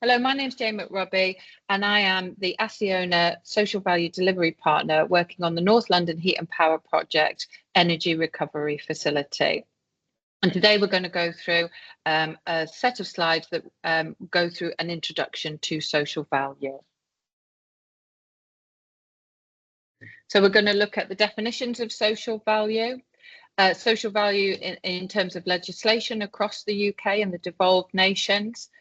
Hello, my name's Jane McRobbie, and I am the Acciona Social Value Delivery Partner working on the North London Heat and Power Project Energy Recovery Facility. And today we're going to go through a set of slides that go through an introduction to social value. So we're going to look at the definitions of social value. Social value in terms of legislation across the UK and the devolved nations.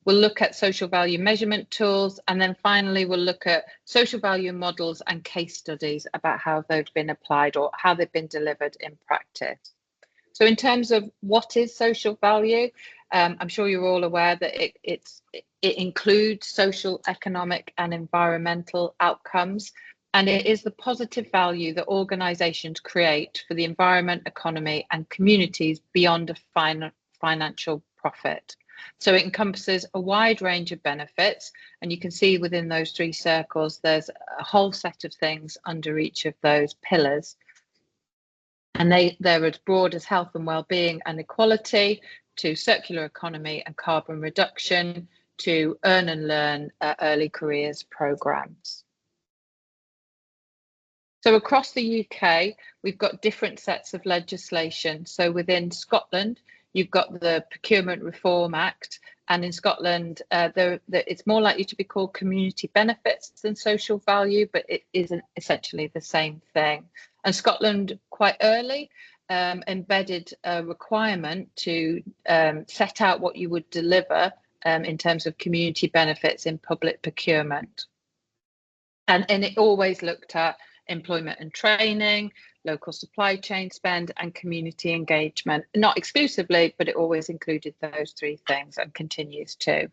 We'll look at social value measurement tools, and then finally we'll look at social value models and case studies about how they've been applied or how they've been delivered in practice. So in terms of what is social value, I'm sure you're all aware that it includes social, economic and environmental outcomes, and it is the positive value that organisations create for the environment, economy and communities beyond a financial profit. So it encompasses a wide range of benefits, and you can see within those three circles there's a whole set of things under each of those pillars, and they're as broad as health and well-being and equality, to circular economy and carbon reduction, to earn and learn early careers programmes. So across the UK, we've got different sets of legislation. So within Scotland, you've got the Procurement Reform Act, and in Scotland, it's more likely to be called community benefits than social value, but it isn't essentially the same thing. And Scotland quite early embedded a requirement to set out what you would deliver in terms of community benefits in public procurement. And it always looked at employment and training, local supply chain spend and community engagement, not exclusively, but it always included those three things and continues to.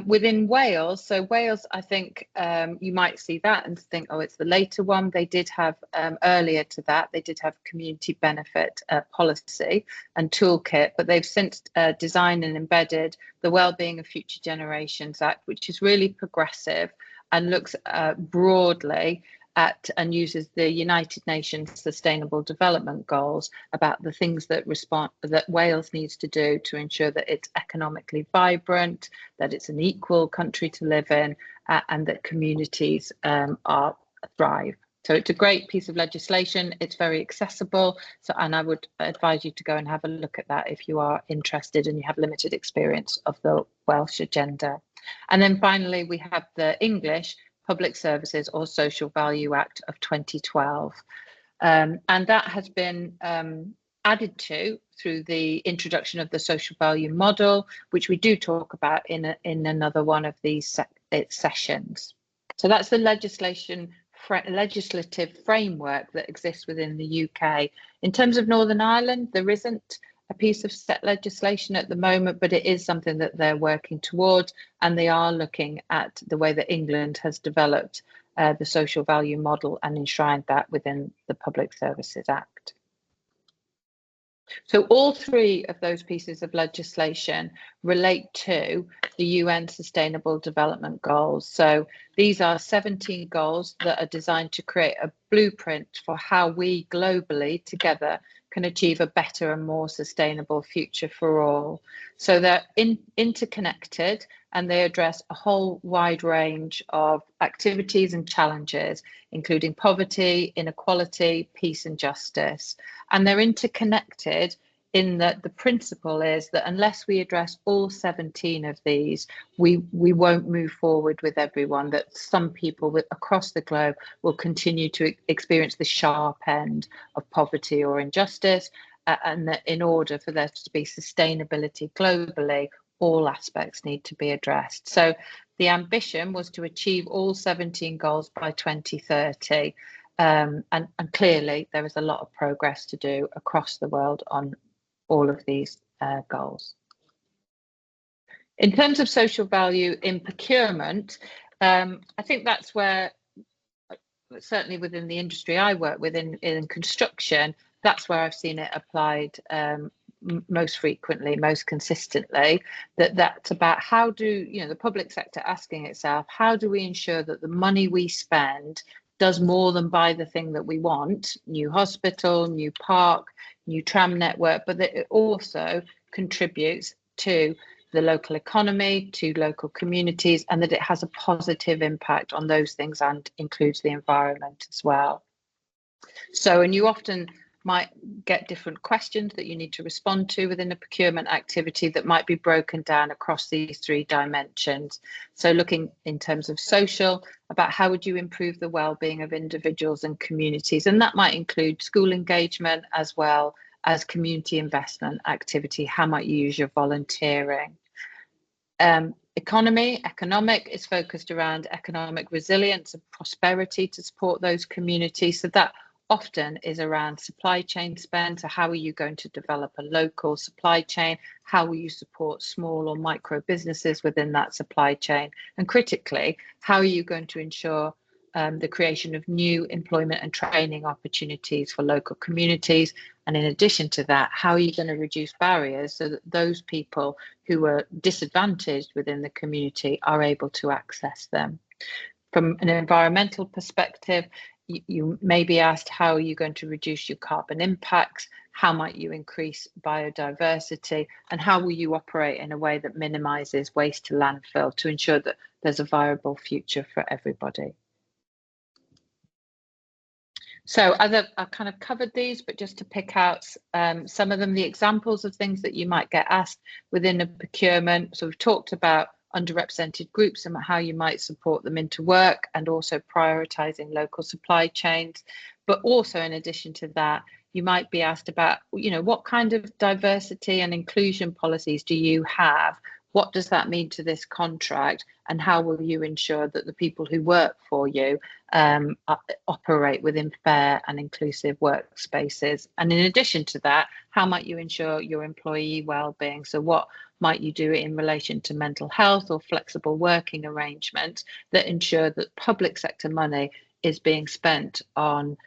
Within Wales, so Wales, I think you might see that and think, oh, it's the later one. They did have earlier to that, they did have community benefit policy and toolkit, but they've since designed and embedded the Wellbeing of Future Generations Act, which is really progressive and looks broadly at and uses the United Nations Sustainable Development Goals about the things that Wales needs to do to ensure that it's economically vibrant, that it's an equal country to live in, and that communities thrive. So it's a great piece of legislation. It's very accessible. And I would advise you to go and have a look at that if you are interested and you have limited experience of the Welsh agenda. And then finally, we have the English Public Services or Social Value Act of 2012. And that has been added to through the introduction of the social value model, which we do talk about in another one of these sessions. So that's the legislative framework that exists within the UK. In terms of Northern Ireland, there isn't a piece of set legislation at the moment, but it is something that they're working towards, and they are looking at the way that England has developed the social value model and enshrined that within the Public Services Act. So all three of those pieces of legislation relate to the UN Sustainable Development Goals. So these are 17 goals that are designed to create a blueprint for how we globally together can achieve a better and more sustainable future for all. So they're interconnected, and they address a whole wide range of activities and challenges, including poverty, inequality, peace and justice. And they're interconnected in that the principle is that unless we address all 17 of these, we won't move forward with everyone, that some people across the globe will continue to experience the sharp end of poverty or injustice, and that in order for there to be sustainability globally, all aspects need to be addressed. So the ambition was to achieve all 17 goals by 2030. And clearly there is a lot of progress to do across the world on all of these goals. In terms of social value in procurement, I think that's where, certainly within the industry I work with in construction, that's where I've seen it applied most frequently, most consistently, that's about how do, the public sector asking itself, how do we ensure that the money we spend does more than buy the thing that we want, new hospital, new park, new tram network, but that it also contributes to the local economy to local communities, and that it has a positive impact on those things and includes the environment as well. So, and you often might get different questions that you need to respond to within a procurement activity that might be broken down across these 3 dimensions. So looking in terms of social, about how would you improve the well-being of individuals and communities, and that might include school engagement as well as community investment activity. How might you use your volunteering? Economic is focused around economic resilience and prosperity to support those communities. So that often is around supply chain spend. So how are you going to develop a local supply chain? How will you support small or micro businesses within that supply chain? And critically, how are you going to ensure the creation of new employment and training opportunities for local communities? And in addition to that, how are you going to reduce barriers so that those people who are disadvantaged within the community are able to access them? From an environmental perspective, you may be asked, how are you going to reduce your carbon impacts? How might you increase biodiversity? And how will you operate in a way that minimises waste to landfill to ensure that there's a viable future for everybody? So I've kind of covered these, but just to pick out some of them, the examples of things that you might get asked within a procurement. So we've talked about underrepresented groups and how you might support them into work, and also prioritising local supply chains. But also in addition to that, you might be asked about, what kind of diversity and inclusion policies do you have? What does that mean to this contract? And how will you ensure that the people who work for you operate within fair and inclusive workspaces? And in addition to that, how might you ensure your employee well-being? So what might you do in relation to mental health or flexible working arrangements that ensure that public sector money is being spent on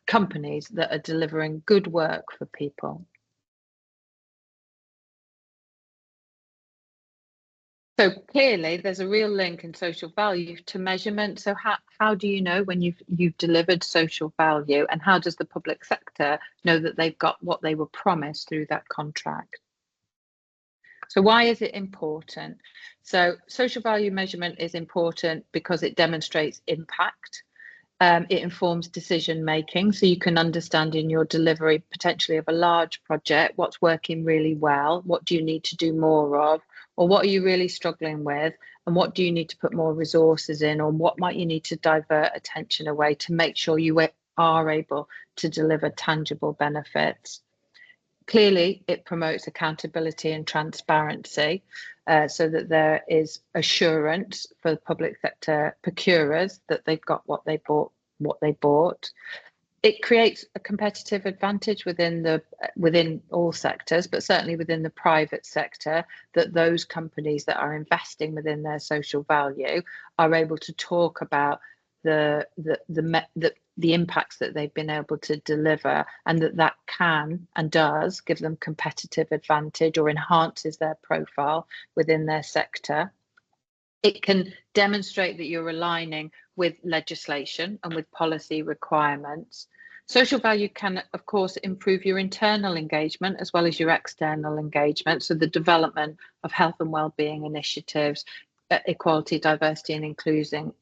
companies that are delivering good work for people? So clearly there's a real link in social value to measurement. So how do you know when you've delivered social value, and how does the public sector know that they've got what they were promised through that contract? So why is it important? So social value measurement is important because it demonstrates impact. It informs decision making, so you can understand in your delivery potentially of a large project what's working really well, what do you need to do more of, or what are you really struggling with, and what do you need to put more resources in, or what might you need to divert attention away to make sure you are able to deliver tangible benefits. Clearly, it promotes accountability and transparency, so that there is assurance for the public sector procurers that they've got what they bought. It creates a competitive advantage within all sectors, but certainly within the private sector, that those companies that are investing within their social value are able to talk about the impacts that they've been able to deliver, and that can and does give them competitive advantage or enhances their profile within their sector. It can demonstrate that you're aligning with legislation and with policy requirements. Social value can, of course, improve your internal engagement as well as your external engagement. So the development of health and wellbeing initiatives, equality, diversity and inclusion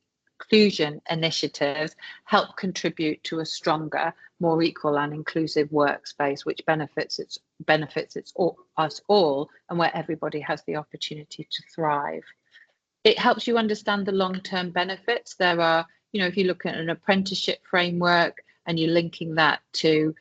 initiatives help contribute to a stronger, more equal and inclusive workspace, which benefits us all, and where everybody has the opportunity to thrive. It helps you understand the long-term benefits. There are, if you look at an apprenticeship framework and you're linking that to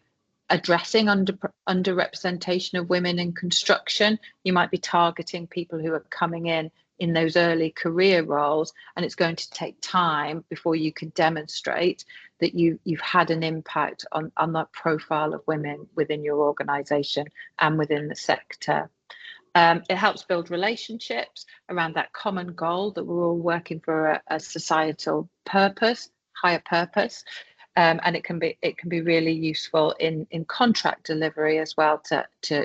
addressing underrepresentation of women in construction, you might be targeting people who are coming in those early career roles, and it's going to take time before you can demonstrate that you've had an impact on that profile of women within your organisation and within the sector. It helps build relationships around that common goal that we're all working for a societal purpose, higher purpose. And it can be really useful in contract delivery as well.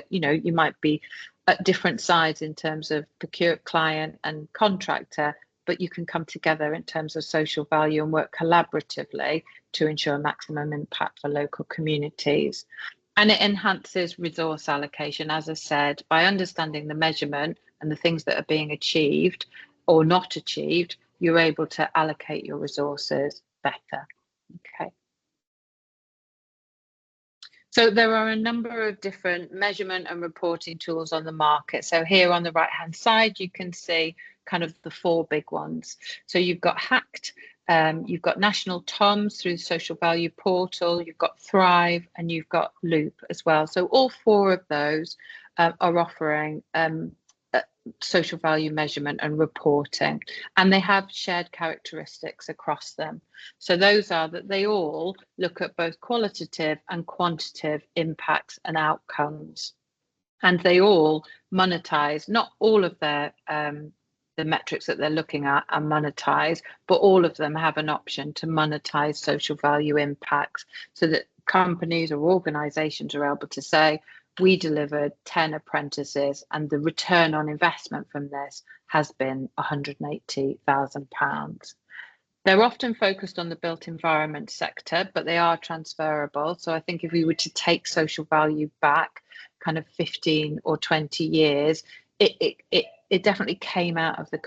You might be at different sides in terms of client and contractor, but you can come together in terms of social value and work collaboratively to ensure maximum impact for local communities. And it enhances resource allocation, as I said, by understanding the measurement and the things that are being achieved or not achieved, you're able to allocate your resources better. Okay. So there are a number of different measurement and reporting tools on the market. So here on the right hand side, you can see kind of the four big ones. So you've got HACT, you've got National TOMS through the Social Value Portal, you've got Thrive, and you've got Loop as well. So all four of those are offering social value measurement and reporting, and they have shared characteristics across them. So those are that they all look at both qualitative and quantitative impacts and outcomes, and they all monetize. Not all of their the metrics that they're looking at are monetized, but all of them have an option to monetize social value impacts, so that companies or organizations are able to say, we delivered 10 apprentices and the return on investment from this has been £180,000. They're often focused on the built environment sector, but they are transferable. So I think if we were to take social value back kind of 15 or 20 years, it definitely came out of the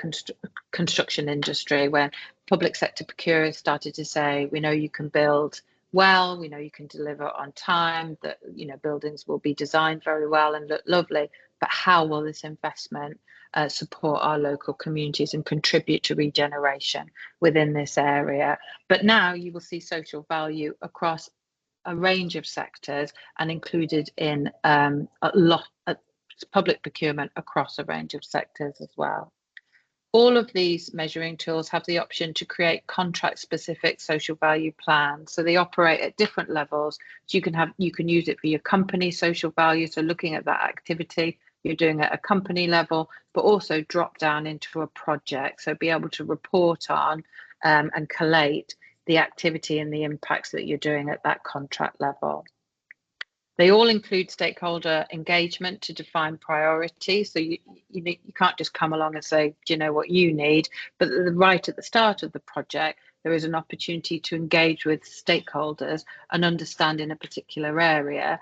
construction industry, when public sector procurers started to say, we know you can build well, we know you can deliver on time, that buildings will be designed very well and look lovely, but how will this investment support our local communities and contribute to regeneration within this area? But now you will see social value across a range of sectors and included in public procurement across a range of sectors as well. All of these measuring tools have the option to create contract-specific social value plans. So they operate at different levels. So you can use it for your company social value. So looking at that activity you're doing at a company level, but also drop down into a project. So be able to report on and collate the activity and the impacts that you're doing at that contract level. They all include stakeholder engagement to define priorities. So you can't just come along and say, do you know what you need? But right at the start of the project, there is an opportunity to engage with stakeholders and understand in a particular area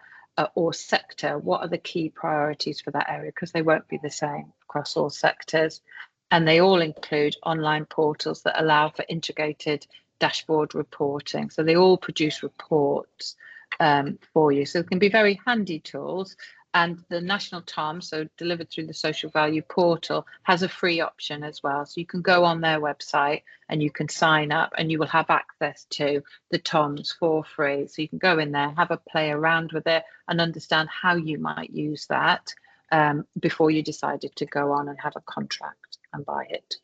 or sector, what are the key priorities for that area? Because they won't be the same across all sectors. And they all include online portals that allow for integrated dashboard reporting. So they all produce reports for you. So it can be very handy tools. And the National TOMS, so delivered through the Social Value Portal, has a free option as well. So you can go on their website and you can sign up and you will have access to the TOMS for free. So you can go in there, have a play around with it and understand how you might use that before you decided to go on and have a contract and buy it.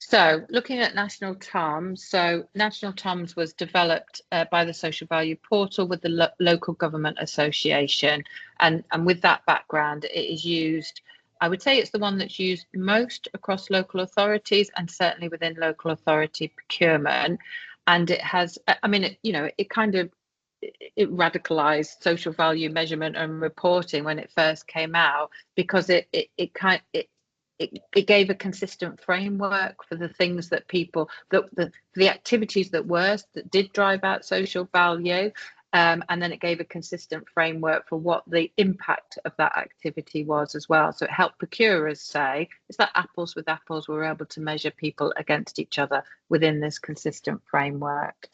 So looking at National TOMS, so National TOMS was developed by the Social Value Portal with the Local Government Association. And with that background, it is used, I would say it's the one that's used most across local authorities and certainly within local authority procurement. And it has, I mean, it radicalized social value measurement and reporting when it first came out, because it gave a consistent framework for the things that people, the activities that did drive out social value, and then it gave a consistent framework for what the impact of that activity was as well. So it helped procurers say, it's like apples with apples, we're able to measure people against each other within this consistent framework.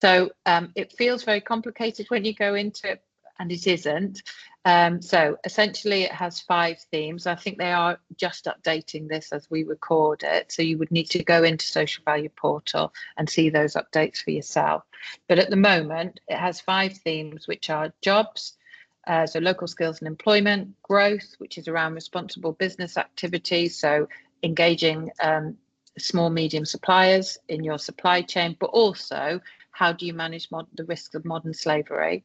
So it feels very complicated when you go into it, and it isn't. So essentially it has 5 themes. I think they are just updating this as we record it. So you would need to go into Social Value Portal and see those updates for yourself. But at the moment, it has 5 themes, which are jobs, so local skills and employment, growth, which is around responsible business activities, so engaging small, medium suppliers in your supply chain, but also how do you manage the risks of modern slavery.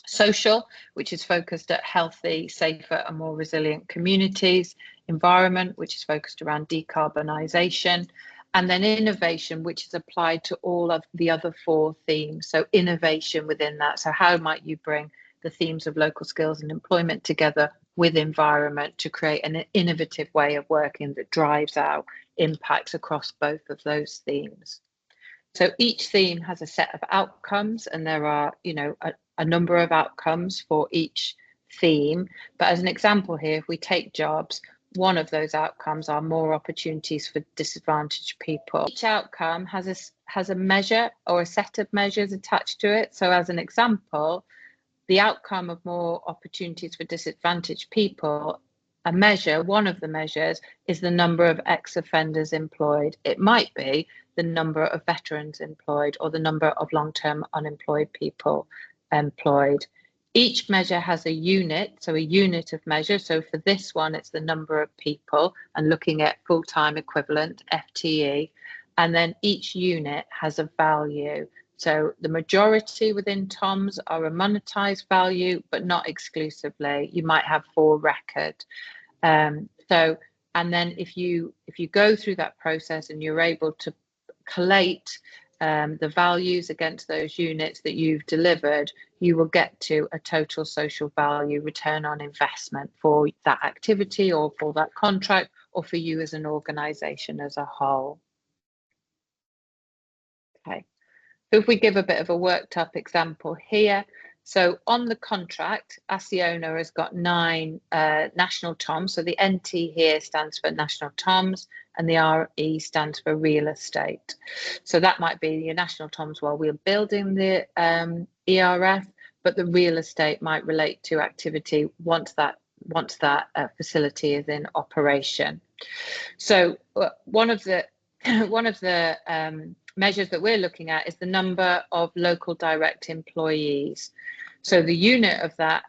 Social, which is focused at healthy, safer and more resilient communities. Environment, which is focused around decarbonisation. And then innovation, which is applied to all of the other 4 themes. So innovation within that. So how might you bring the themes of local skills and employment together with environment to create an innovative way of working that drives out impacts across both of those themes. So each theme has a set of outcomes, and there are, a number of outcomes for each theme. But as an example here, if we take jobs, one of those outcomes are more opportunities for disadvantaged people. Each outcome has a measure or a set of measures attached to it. So as an example, the outcome of more opportunities for disadvantaged people, a measure, one of the measures, is the number of ex-offenders employed. It might be the number of veterans employed or the number of long-term unemployed people employed. Each measure has a unit, so a unit of measure. So for this one, it's the number of people and looking at full-time equivalent, FTE. And then each unit has a value. So the majority within TOMS are a monetized value, but not exclusively. You might have for record. And then if you go through that process and you're able to collate the values against those units that you've delivered, you will get to a total social value return on investment for that activity or for that contract or for you as an organization as a whole. Okay, so if we give a bit of a worked up example here, so on the contract, Acciona has got 9 national TOMs. So the NT here stands for national TOMs and the RE stands for real estate. So that might be your national TOMs while we're building the ERF, but the real estate might relate to activity once that facility is in operation. So one of the measures that we're looking at is the number of local direct employees. So the unit of that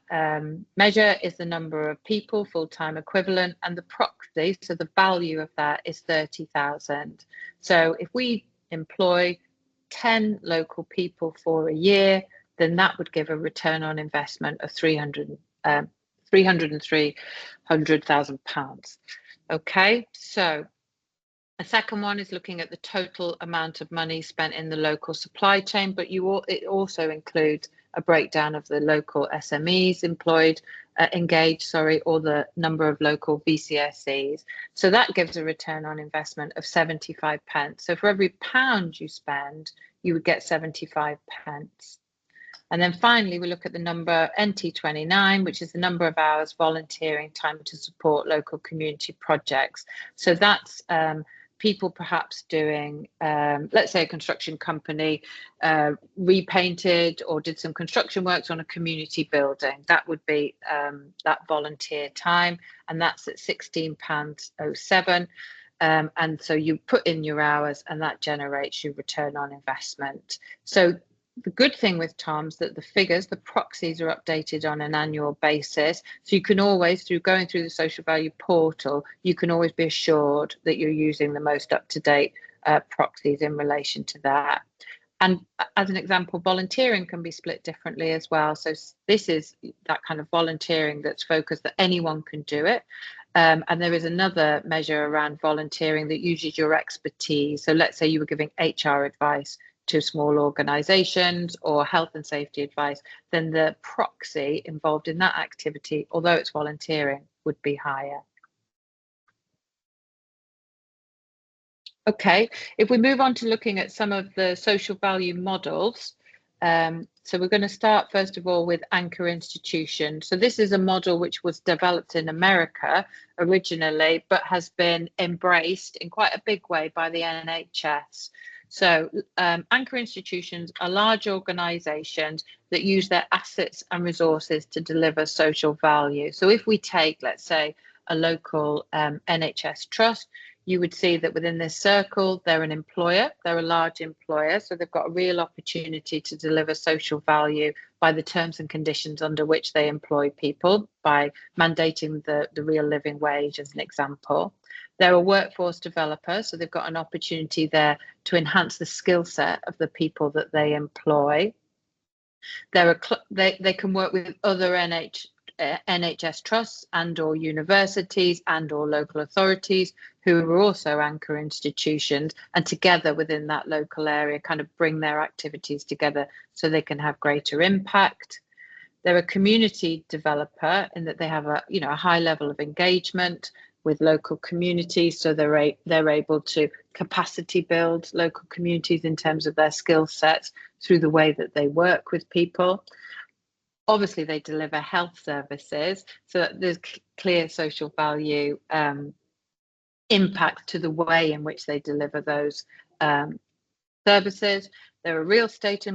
measure is the number of people, full-time equivalent, and the proxy, so the value of that is 30,000. So if we employ 10 local people for a year, then that would give a return on investment of £303,000. Okay, so a second one is looking at the total amount of money spent in the local supply chain, but it also includes a breakdown of the local SMEs engaged, or the number of local VCSEs. So that gives a return on investment of 75 pence. So for every pound you spend, you would get 75 pence. And then finally, we look at the number NT29, which is the number of hours volunteering time to support local community projects. So that's people perhaps doing, let's say a construction company repainted or did some construction works on a community building. That would be that volunteer time, and that's at £16.07. And so you put in your hours and that generates your return on investment. So the good thing with TOMS that the figures, the proxies are updated on an annual basis. So you can always, through going through the social value portal, you can always be assured that you're using the most up-to-date proxies in relation to that. And as an example, volunteering can be split differently as well. So this is that kind of volunteering that's focused that anyone can do it. And there is another measure around volunteering that uses your expertise. So let's say you were giving HR advice to small organizations or health and safety advice, then the proxy involved in that activity, although it's volunteering, would be higher. Okay, if we move on to looking at some of the social value models, so we're going to start first of all with Anchor Institution. So this is a model which was developed in America originally, but has been embraced in quite a big way by the NHS. So anchor institutions are large organisations that use their assets and resources to deliver social value. So if we take, let's say, a local NHS trust, you would see that within this circle, they're an employer, they're a large employer, so they've got a real opportunity to deliver social value by the terms and conditions under which they employ people, by mandating the real living wage as an example. They're a workforce developer, so they've got an opportunity there to enhance the skill set of the people that they employ. They can work with other NHS trusts and or universities and or local authorities who are also anchor institutions, and together within that local area kind of bring their activities together so they can have greater impact. They're a community developer in that they have a high level of engagement with local communities, so they're able to capacity build local communities in terms of their skill sets through the way that they work with people. Obviously, they deliver health services, so that there's clear social value impact to the way in which they deliver those services. They're a real estate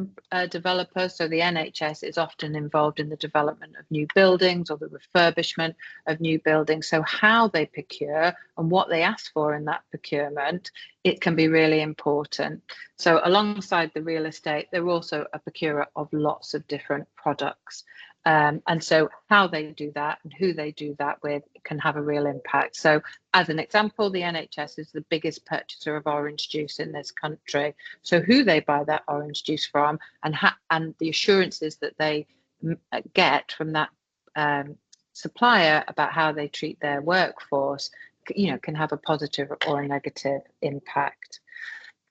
developer, so the NHS is often involved in the development of new buildings or the refurbishment of new buildings. So how they procure and what they ask for in that procurement, it can be really important. So alongside the real estate, they're also a procurer of lots of different products. And so how they do that and who they do that with can have a real impact. So as an example, the NHS is the biggest purchaser of orange juice in this country. So who they buy that orange juice from and the assurances that they get from that supplier about how they treat their workforce, can have a positive or a negative impact.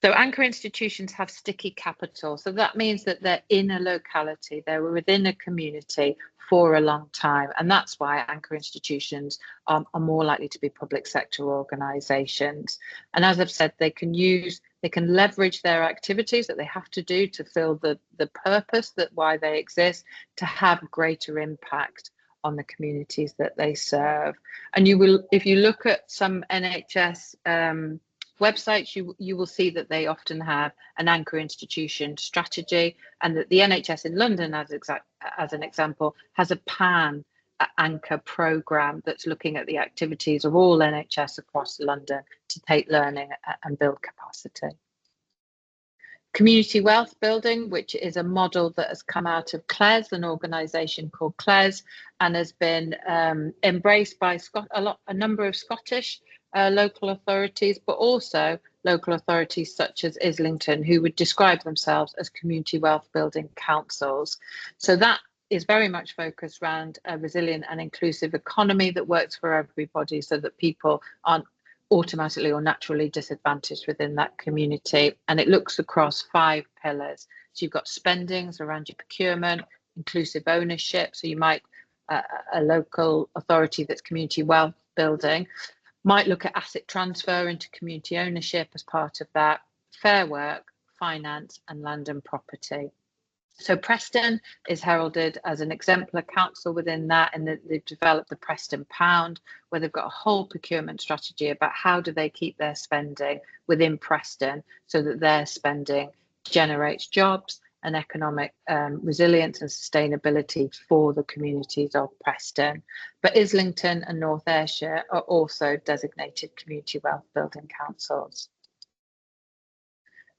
So anchor institutions have sticky capital. So that means that they're in a locality, they're within a community for a long time. And that's why anchor institutions are more likely to be public sector organisations. And as I've said, they can leverage their activities that they have to do to fill the purpose that why they exist, to have greater impact on the communities that they serve. And if you look at some NHS websites, you will see that they often have an anchor institution strategy, and that the NHS in London, as an example, has a PAN anchor programme that's looking at the activities of all NHS across London to take learning and build capacity. Community wealth building, which is a model that has come out of CLES, an organisation called CLES, and has been embraced by a number of Scottish local authorities, but also local authorities such as Islington, who would describe themselves as community wealth building councils. So that is very much focused around a resilient and inclusive economy that works for everybody, so that people aren't automatically or naturally disadvantaged within that community. And it looks across 5 pillars. So you've got spendings around your procurement, inclusive ownership. So you might, a local authority that's community wealth building might look at asset transfer into community ownership as part of that, fair work, finance, and land and property. So Preston is heralded as an exemplar council within that, and they've developed the Preston Pound, where they've got a whole procurement strategy about how do they keep their spending within Preston so that their spending generates jobs and economic resilience and sustainability for the communities of Preston. But Islington and North Ayrshire are also designated community wealth building councils.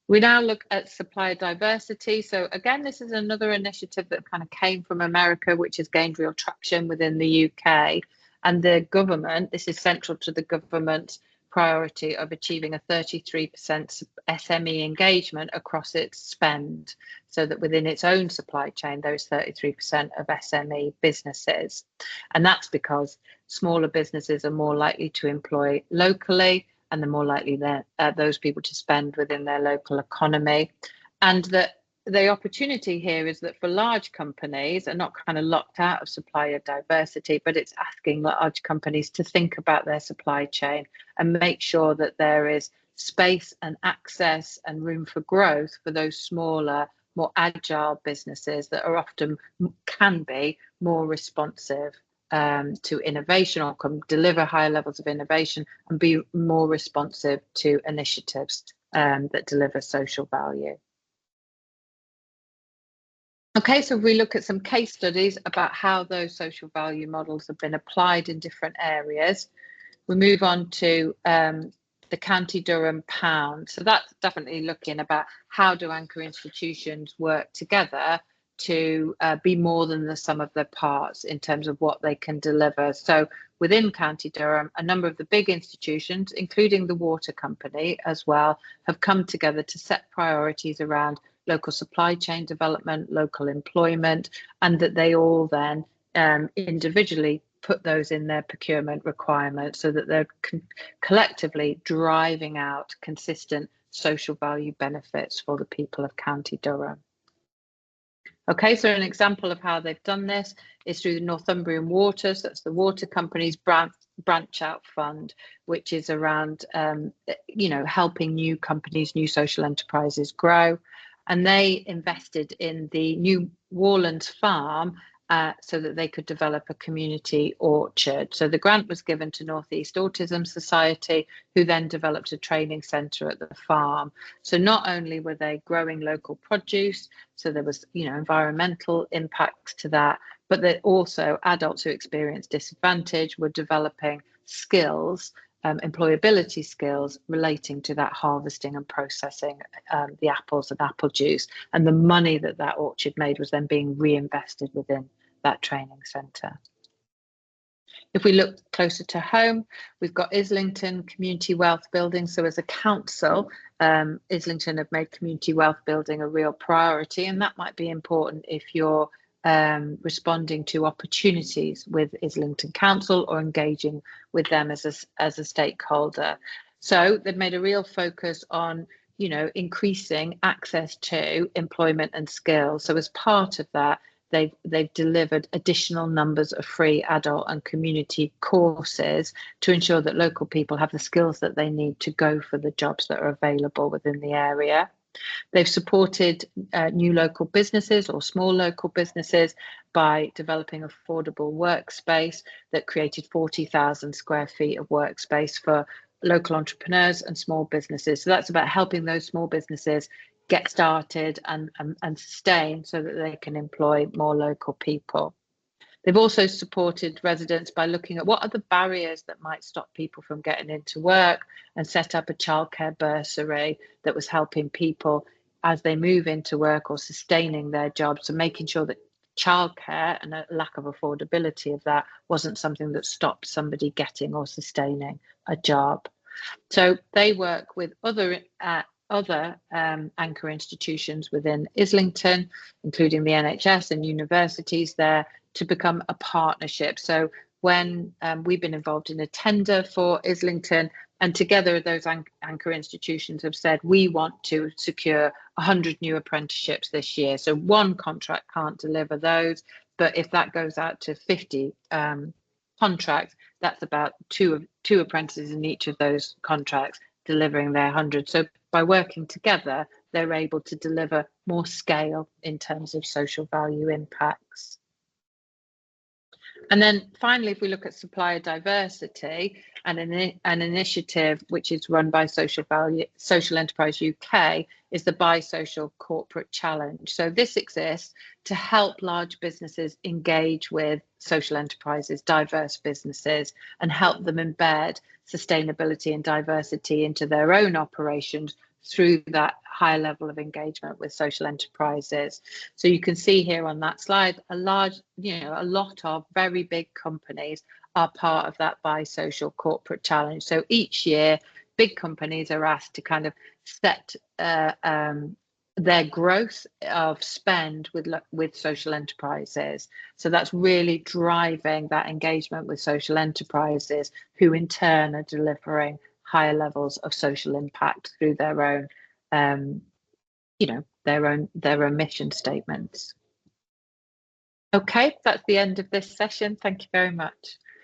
We now look at supplier diversity. So again, this is another initiative that kind of came from America, which has gained real traction within the UK. And the government, this is central to the government's priority of achieving a 33% SME engagement across its spend, so that within its own supply chain, those 33% of SME businesses. And that's because smaller businesses are more likely to employ locally, and they're more likely those people to spend within their local economy. And that the opportunity here is that for large companies are not kind of locked out of supplier diversity, but it's asking large companies to think about their supply chain and make sure that there is space and access and room for growth for those smaller, more agile businesses that are often can be more responsive to innovation, or can deliver higher levels of innovation and be more responsive to initiatives that deliver social value. Okay, so we look at some case studies about how those social value models have been applied in different areas. We move on to the County Durham Pound. So that's definitely looking about how do anchor institutions work together to be more than the sum of their parts in terms of what they can deliver. So within County Durham, a number of the big institutions, including the water company as well, have come together to set priorities around local supply chain development, local employment, and that they all then individually put those in their procurement requirements, so that they're collectively driving out consistent social value benefits for the people of County Durham. Okay, so an example of how they've done this is through the Northumbrian Waters. That's the water company's branch out fund, which is around, helping new companies, new social enterprises grow. And they invested in the new Warlands farm so that they could develop a community orchard. So the grant was given to North East Autism Society, who then developed a training centre at the farm. So not only were they growing local produce, so there was, you know, environmental impacts to that, but that also adults who experienced disadvantage were developing skills, employability skills relating to that harvesting and processing the apples and apple juice. And the money that that orchard made was then being reinvested within that training centre. If we look closer to home, we've got Islington Community Wealth Building. So as a council, Islington have made community wealth building a real priority, and that might be important if you're responding to opportunities with Islington Council or engaging with them as a stakeholder. So they've made a real focus on, you know, increasing access to employment and skills. So as part of that, they've delivered additional numbers of free adult and community courses to ensure that local people have the skills that they need to go for the jobs that are available within the area. They've supported new local businesses or small local businesses by developing affordable workspace that created 40,000 square feet of workspace for local entrepreneurs and small businesses. So that's about helping those small businesses get started and sustain so that they can employ more local people. They've also supported residents by looking at what are the barriers that might stop people from getting into work, and set up a childcare bursary that was helping people as they move into work or sustaining their jobs, and making sure that childcare and a lack of affordability of that wasn't something that stopped somebody getting or sustaining a job. So they work with other anchor institutions within Islington, including the NHS and universities there, to become a partnership. So when we've been involved in a tender for Islington, and together those anchor institutions have said, we want to secure 100 new apprenticeships this year. So one contract can't deliver those, but if that goes out to 50 contracts, that's about two apprentices in each of those contracts delivering their 100. So by working together, they're able to deliver more scale in terms of social value impacts. And then finally, if we look at supplier diversity, and an initiative which is run by Social Enterprise UK is the Bi-Social Corporate Challenge. So this exists to help large businesses engage with social enterprises, diverse businesses, and help them embed sustainability and diversity into their own operations through that high level of engagement with social enterprises. So you can see here on that slide, a lot of very big companies are part of that Bi-Social Corporate Challenge. So each year, big companies are asked to kind of set their growth of spend with social enterprises. So that's really driving that engagement with social enterprises, who in turn are delivering higher levels of social impact through their own, their own mission statements. Okay, that's the end of this session. Thank you very much.